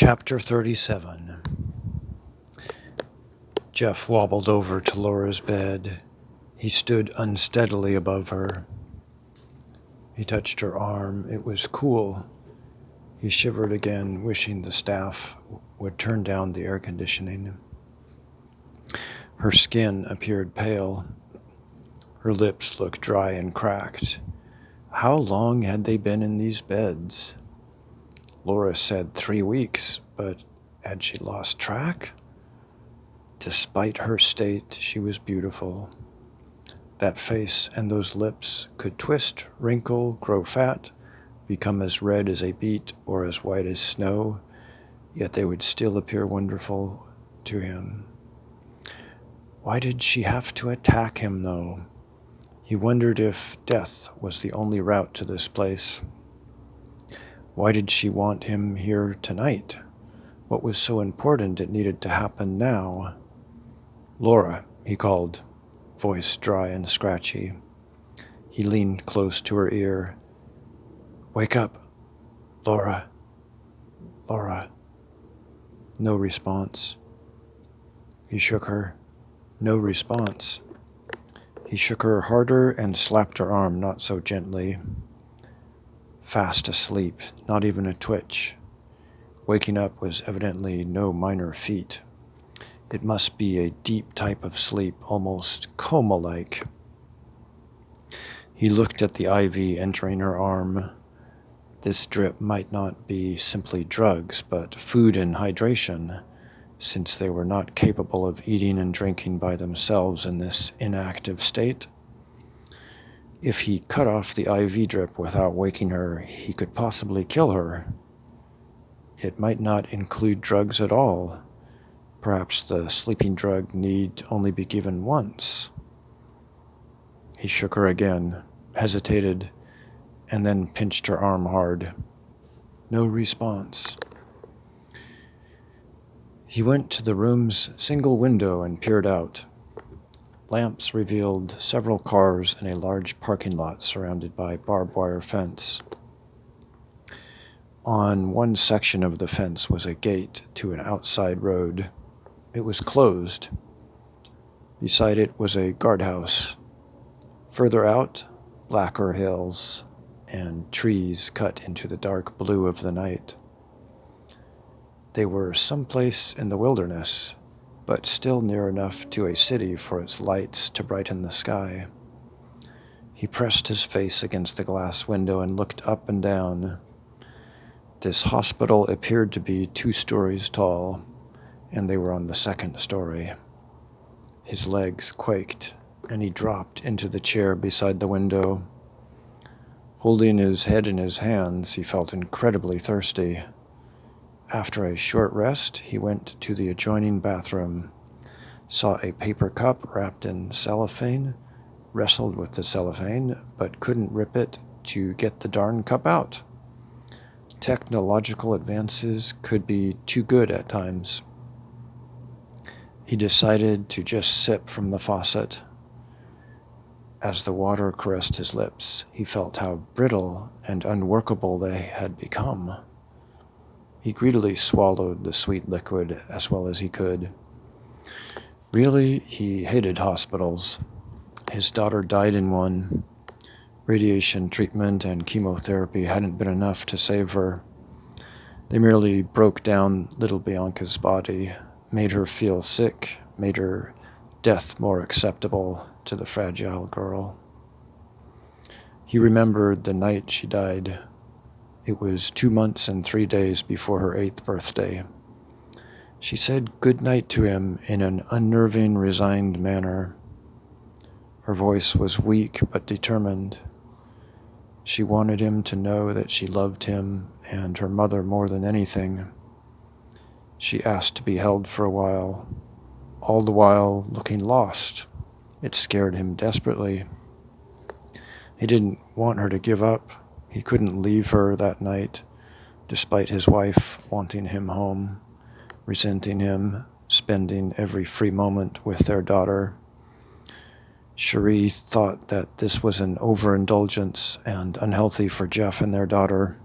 Chapter 37. Jeff wobbled over to Laura's bed. He stood unsteadily above her. He touched her arm. It was cool. He shivered again, wishing the staff would turn down the air conditioning. Her skin appeared pale. Her lips looked dry and cracked. How long had they been in these beds? Laura said 3 weeks, but had she lost track? Despite her state, she was beautiful. That face and those lips could twist, wrinkle, grow fat, become as red as a beet or as white as snow, yet they would still appear wonderful to him. Why did she have to attack him, though? He wondered if death was the only route to this place. Why did she want him here tonight? What was so important it needed to happen now? "Laura," he called, voice dry and scratchy. He leaned close to her ear. "Wake up, Laura. Laura." No response. He shook her. No response. He shook her harder and slapped her arm, not so gently. Fast asleep, not even a twitch. Waking up was evidently no minor feat. It must be a deep type of sleep, almost coma-like. He looked at the IV entering her arm. This drip might not be simply drugs, but food and hydration, since they were not capable of eating and drinking by themselves in this inactive state. If he cut off the IV drip without waking her, he could possibly kill her. It might not include drugs at all. Perhaps the sleeping drug need only be given once. He shook her again, hesitated, and then pinched her arm hard. No response. He went to the room's single window and peered out. Lamps revealed several cars in a large parking lot surrounded by barbed wire fence. On one section of the fence was a gate to an outside road. It was closed. Beside it was a guardhouse. Further out, blacker hills and trees cut into the dark blue of the night. They were someplace in the wilderness, but still near enough to a city for its lights to brighten the sky. He pressed his face against the glass window and looked up and down. This hospital appeared to be 2 stories tall, and they were on the 2nd story. His legs quaked, and he dropped into the chair beside the window. Holding his head in his hands, he felt incredibly thirsty. After a short rest, he went to the adjoining bathroom, saw a paper cup wrapped in cellophane, wrestled with the cellophane, but couldn't rip it to get the darn cup out. Technological advances could be too good at times. He decided to just sip from the faucet. As the water caressed his lips, he felt how brittle and unworkable they had become. He greedily swallowed the sweet liquid as well as he could. Really, he hated hospitals. His daughter died in one. Radiation treatment and chemotherapy hadn't been enough to save her. They merely broke down little Bianca's body, made her feel sick, made her death more acceptable to the fragile girl. He remembered the night she died. It was 2 months and 3 days before her 8th birthday. She said good night to him in an unnerving, resigned manner. Her voice was weak but determined. She wanted him to know that she loved him and her mother more than anything. She asked to be held for a while, all the while looking lost. It scared him desperately. He didn't want her to give up. He couldn't leave her that night, despite his wife wanting him home, resenting him, spending every free moment with their daughter. Cherie thought that this was an overindulgence and unhealthy for Jeff and their daughter.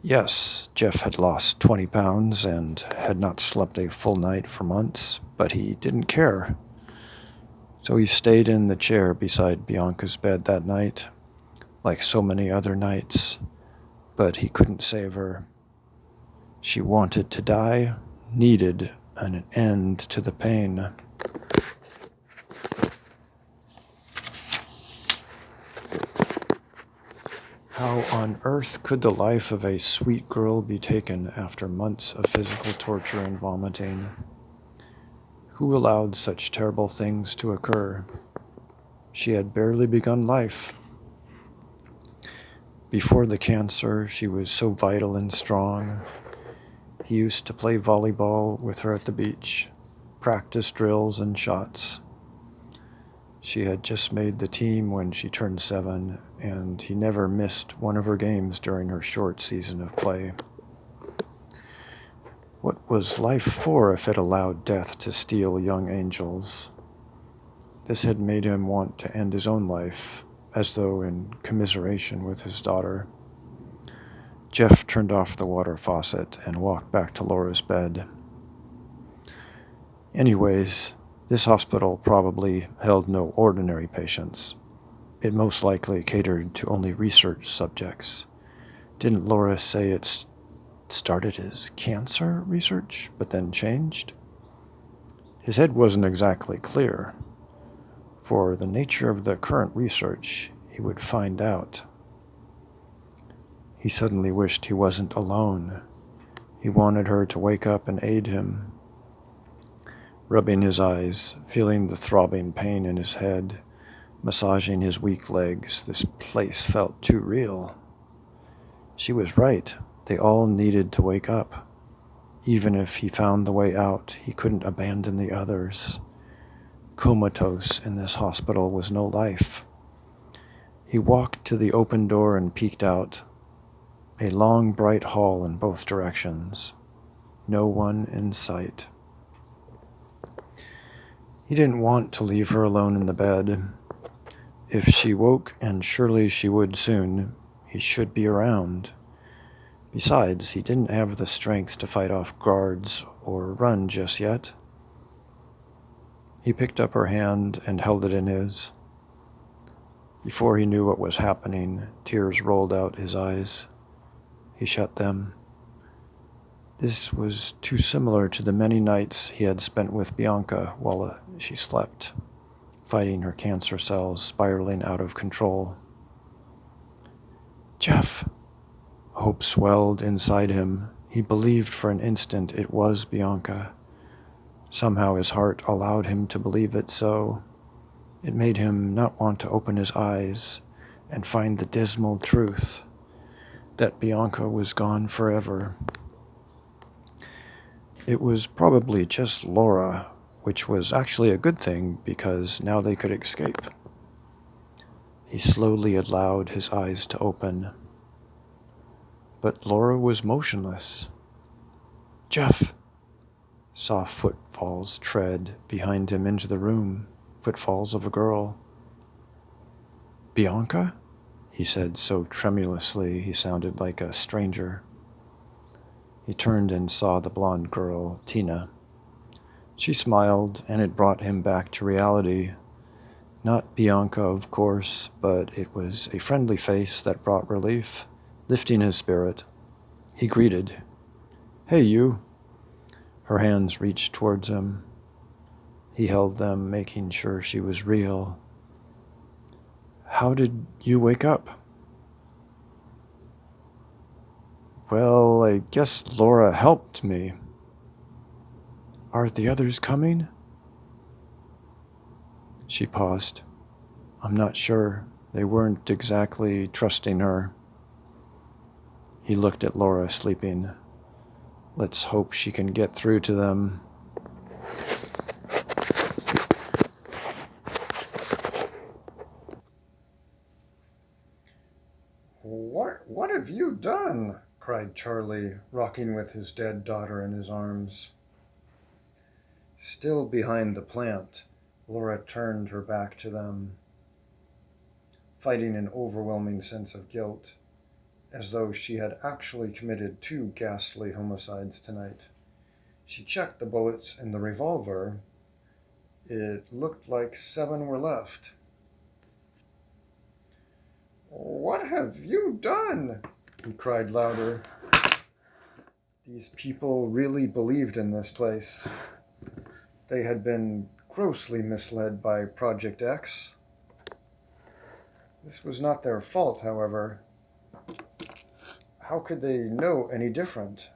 Yes, Jeff had lost 20 pounds and had not slept a full night for months, but he didn't care. So he stayed in the chair beside Bianca's bed that night, like so many other nights, but he couldn't save her. She wanted to die, needed an end to the pain. How on earth could the life of a sweet girl be taken after months of physical torture and vomiting? Who allowed such terrible things to occur? She had barely begun life. Before the cancer, she was so vital and strong. He used to play volleyball with her at the beach, practice drills and shots. She had just made the team when she turned 7, and he never missed one of her games during her short season of play. What was life for if it allowed death to steal young angels? This had made him want to end his own life, as though in commiseration with his daughter. Jeff turned off the water faucet and walked back to Laura's bed. Anyways, this hospital probably held no ordinary patients. It most likely catered to only research subjects. Didn't Laura say it started as cancer research, but then changed? His head wasn't exactly clear. For the nature of the current research, he would find out. He suddenly wished he wasn't alone. He wanted her to wake up and aid him. Rubbing his eyes, feeling the throbbing pain in his head, massaging his weak legs, this place felt too real. She was right. They all needed to wake up. Even if he found the way out, he couldn't abandon the others. Comatose in this hospital was no life. He walked to the open door and peeked out. A long, bright hall in both directions. No one in sight. He didn't want to leave her alone in the bed. If she woke, and surely she would soon, he should be around. Besides, he didn't have the strength to fight off guards or run just yet. He picked up her hand and held it in his. Before he knew what was happening, tears rolled out his eyes. He shut them. This was too similar to the many nights he had spent with Bianca while she slept, fighting her cancer cells spiraling out of control. Jeff! Hope swelled inside him. He believed for an instant it was Bianca. Somehow his heart allowed him to believe it so. It made him not want to open his eyes and find the dismal truth that Bianca was gone forever. It was probably just Laura, which was actually a good thing because now they could escape. He slowly allowed his eyes to open. But Laura was motionless. Jeff! Soft footfalls tread behind him into the room, footfalls of a girl. Bianca? He said so tremulously he sounded like a stranger. He turned and saw the blonde girl, Tina. She smiled, and it brought him back to reality. Not Bianca, of course, but it was a friendly face that brought relief, lifting his spirit. He greeted. Hey, you. Her hands reached towards him. He held them, making sure she was real. How did you wake up? Well, I guess Laura helped me. Are the others coming? She paused. I'm not sure. They weren't exactly trusting her. He looked at Laura sleeping. Let's hope she can get through to them. What have you done? Cried Charlie, rocking with his dead daughter in his arms. Still behind the plant, Laura turned her back to them, fighting an overwhelming sense of guilt. as though she had actually committed 2 ghastly homicides tonight. She checked the bullets in the revolver. It looked like 7 were left. "What have you done?" he cried louder. These people really believed in this place. They had been grossly misled by Project X. This was not their fault, however. How could they know any different?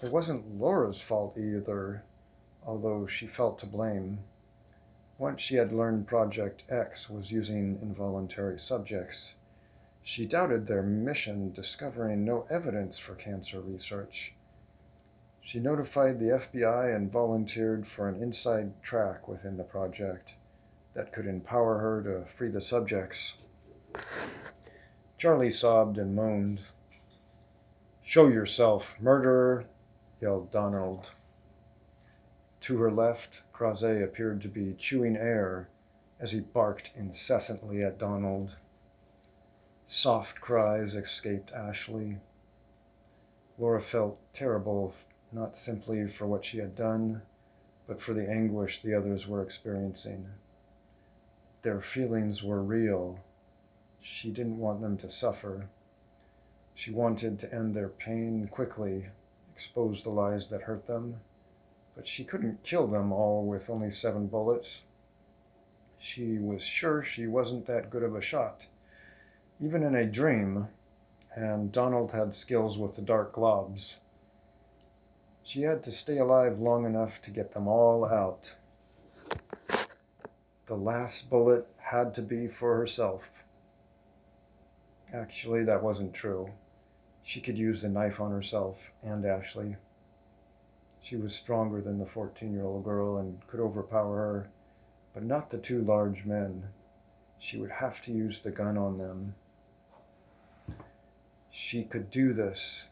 It wasn't Laura's fault either, although she felt to blame. Once she had learned Project X was using involuntary subjects, she doubted their mission, discovering no evidence for cancer research. She notified the FBI and volunteered for an inside track within the project that could empower her to free the subjects. Charlie sobbed and moaned. "Show yourself, murderer," yelled Donald. To her left, Crozet appeared to be chewing air as he barked incessantly at Donald. Soft cries escaped Ashley. Laura felt terrible, not simply for what she had done, but for the anguish the others were experiencing. Their feelings were real. She didn't want them to suffer. She wanted to end their pain quickly, expose the lies that hurt them, but she couldn't kill them all with only 7 bullets. She was sure she wasn't that good of a shot, even in a dream, and Donald had skills with the dark globs. She had to stay alive long enough to get them all out. The last bullet had to be for herself. Actually, that wasn't true. She could use the knife on herself and Ashley. She was stronger than the 14-year-old girl and could overpower her, but not the 2 large men. She would have to use the gun on them. She could do this,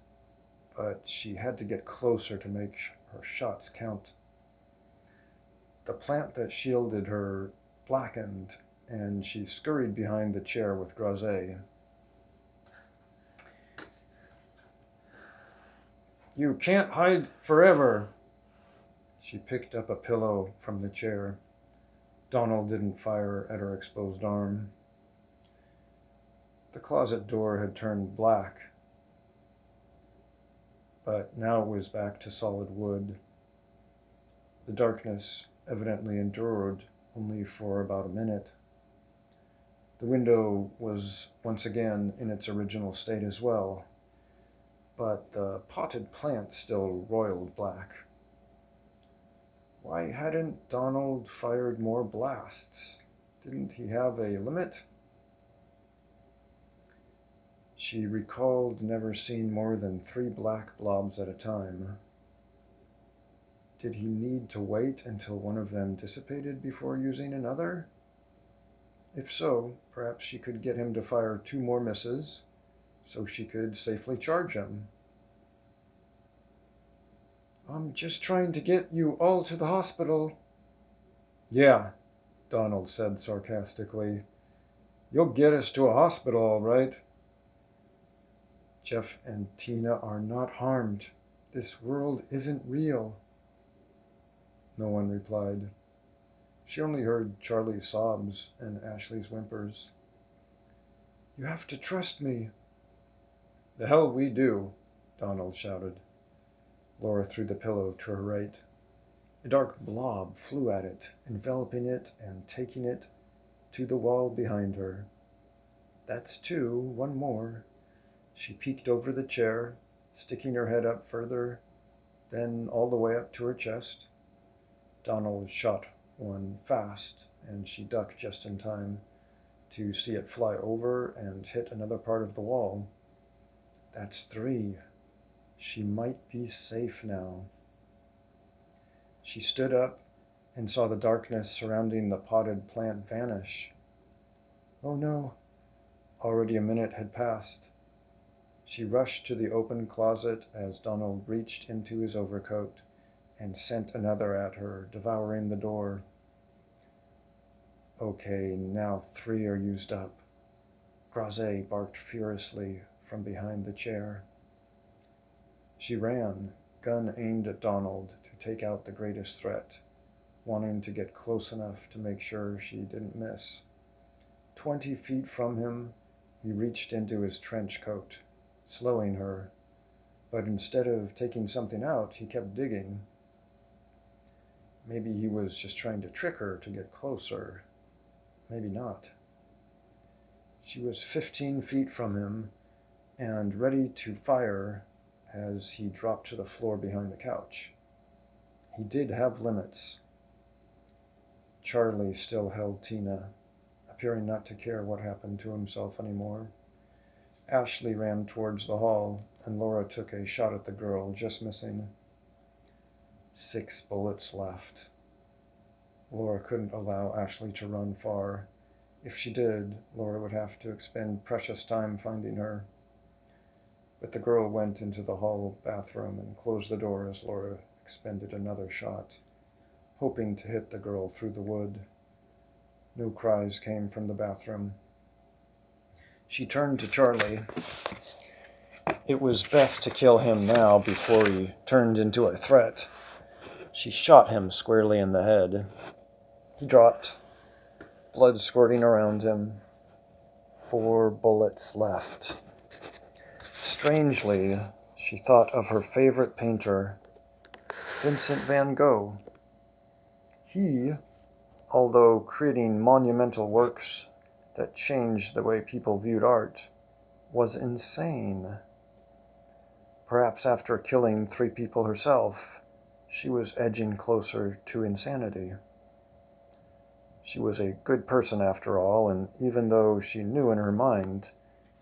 but she had to get closer to make her shots count. The plant that shielded her blackened, and she scurried behind the chair with Crozet. "You can't hide forever." She picked up a pillow from the chair. Donald didn't fire at her exposed arm. The closet door had turned black, but now it was back to solid wood. The darkness evidently endured only for about a minute. The window was once again in its original state as well, but the potted plant still roiled black. Why hadn't Donald fired more blasts? Didn't he have a limit? She recalled never seeing more than 3 black blobs at a time. Did he need to wait until one of them dissipated before using another? If so, perhaps she could get him to fire 2 more misses, so she could safely charge him. "I'm just trying to get you all to the hospital." "Yeah," Donald said sarcastically. "You'll get us to a hospital, all right." "Jeff and Tina are not harmed. This world isn't real." No one replied. She only heard Charlie's sobs and Ashley's whimpers. "You have to trust me." "The hell we do," Donald shouted. Laura threw the pillow to her right. A dark blob flew at it, enveloping it and taking it to the wall behind her. "That's 2, 1 more." She peeked over the chair, sticking her head up further, then all the way up to her chest. Donald shot one fast, and she ducked just in time to see it fly over and hit another part of the wall. "That's 3. She might be safe now." She stood up and saw the darkness surrounding the potted plant vanish. Oh no, already a minute had passed. She rushed to the open closet as Donald reached into his overcoat and sent another at her, devouring the door. Okay, now 3 are used up. Grazé barked furiously from behind the chair. She ran, gun aimed at Donald, to take out the greatest threat, wanting to get close enough to make sure she didn't miss. 20 feet from him, he reached into his trench coat, slowing her, but instead of taking something out, he kept digging. Maybe he was just trying to trick her to get closer. Maybe not. She was 15 feet from him and ready to fire as he dropped to the floor behind the couch. He did have limits. Charlie still held Tina, appearing not to care what happened to himself anymore. Ashley ran towards the hall, and Laura took a shot at the girl, just missing. 6 bullets left. Laura couldn't allow Ashley to run far. If she did, Laura would have to expend precious time finding her. But the girl went into the hall bathroom and closed the door as Laura expended another shot, hoping to hit the girl through the wood. No cries came from the bathroom. She turned to Charlie. It was best to kill him now before he turned into a threat. She shot him squarely in the head. He dropped, blood squirting around him. 4 bullets left. Strangely, she thought of her favorite painter, Vincent van Gogh. He, although creating monumental works that changed the way people viewed art, was insane. Perhaps after killing 3 people herself, she was edging closer to insanity. She was a good person after all, and even though she knew in her mind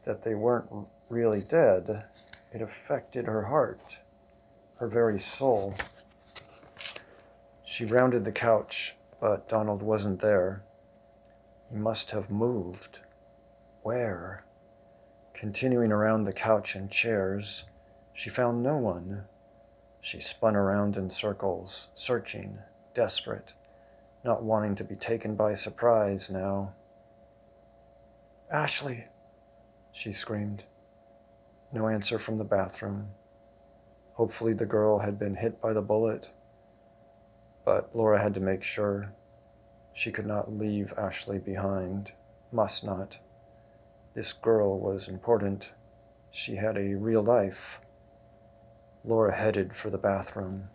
that they weren't really dead, it affected her heart, her very soul. She rounded the couch, but Donald wasn't there. He must have moved. Where? Continuing around the couch and chairs, she found no one. She spun around in circles, searching, desperate, not wanting to be taken by surprise now. "Ashley!" she screamed. No answer from the bathroom. Hopefully the girl had been hit by the bullet, but Laura had to make sure. She could not leave Ashley behind. Must not. This girl was important. She had a real life. Laura headed for the bathroom.